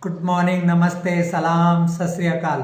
Good morning, नमस्ते, सलाम, सत श्री अकाल।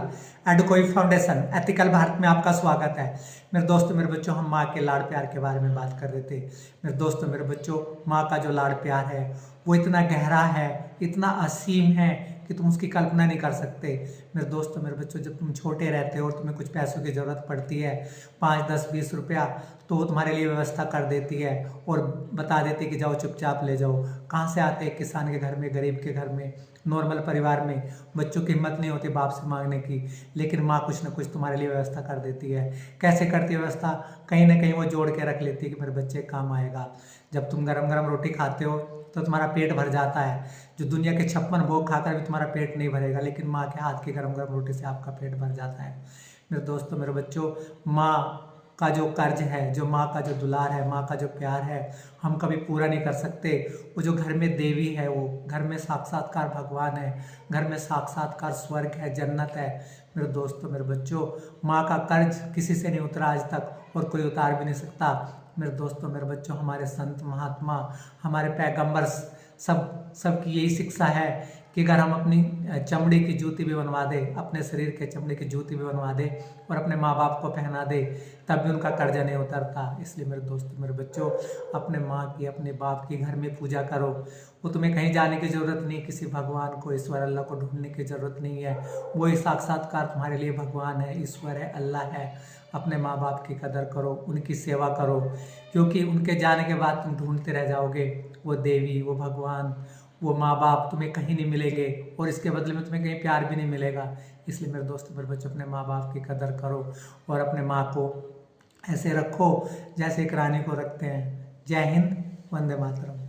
एडुकोई फाउंडेशन एथिकल भारत में आपका स्वागत है। मेरे दोस्तों, मेरे बच्चों, हम माँ के लाड़ प्यार के बारे में बात कर रहे थे। मेरे दोस्तों, मेरे बच्चों, माँ का जो लाड़ प्यार है वो इतना गहरा है, इतना असीम है कि तुम उसकी कल्पना नहीं कर सकते। मेरे दोस्तों, मेरे बच्चों, जब तुम छोटे रहते हो और तुम्हें कुछ पैसों की ज़रूरत पड़ती है, 5, 10, 20 रुपया, तो वो तुम्हारे लिए व्यवस्था कर देती है और बता देती है कि जाओ चुपचाप ले जाओ। कहाँ से आते हैं? किसान के घर में, गरीब के घर में, नॉर्मल परिवार में। बच्चों की हिम्मत नहीं होती बाप से मांगने की, लेकिन माँ कुछ ना कुछ तुम्हारे लिए व्यवस्था कर देती है। कैसे करती है व्यवस्था? कहीं ना कहीं वो जोड़ के रख लेती है कि मेरे बच्चे काम आएगा। जब तुम गरम गरम रोटी खाते हो तो तुम्हारा पेट भर जाता है। जो दुनिया के 56 भोग खाकर भी तुम्हारा पेट नहीं भरेगा, लेकिन माँ के हाथ की गरम गरम रोटी से आपका पेट भर जाता है। मेरे दोस्तों, मेरे बच्चों, माँ का जो कर्ज है, जो माँ का जो दुलार है, माँ का जो प्यार है, हम कभी पूरा नहीं कर सकते। वो जो घर में देवी है, वो घर में साक्षात्कार भगवान है, घर में साक्षात्कार स्वर्ग है, जन्नत है। मेरे दोस्तों, मेरे बच्चों, माँ का कर्ज किसी से नहीं उतरा आज तक और कोई उतार भी नहीं सकता। मेरे दोस्तों, मेरे बच्चों, हमारे संत महात्मा, हमारे पैगंबर सबकी यही शिक्षा है कि अगर हम अपनी चमड़ी की जूती भी बनवा दे, अपने शरीर के चमड़ी की जूती भी बनवा दे और अपने माँ बाप को पहना दे, तब भी उनका कर्जा नहीं उतरता। इसलिए मेरे दोस्तों, मेरे बच्चों, अपने माँ की, अपने बाप की घर में पूजा करो। वो तुम्हें कहीं जाने की ज़रूरत नहीं, किसी भगवान को, ईश्वर अल्लाह को ढूंढने की ज़रूरत नहीं है। वही साक्षात्कार तुम्हारे लिए भगवान है, ईश्वर है, अल्लाह है। अपने माँ बाप की कदर करो, उनकी सेवा करो, क्योंकि उनके जाने के बाद तुम ढूंढते रह जाओगे। वो देवी, वो भगवान, वो माँ बाप तुम्हें कहीं नहीं मिलेंगे और इसके बदले में तुम्हें कहीं प्यार भी नहीं मिलेगा। इसलिए मेरे दोस्तों, मेरे बच्चों, अपने माँ बाप की कदर करो और अपने माँ को ऐसे रखो जैसे एक रानी को रखते हैं। जय हिंद, वंदे मातरम।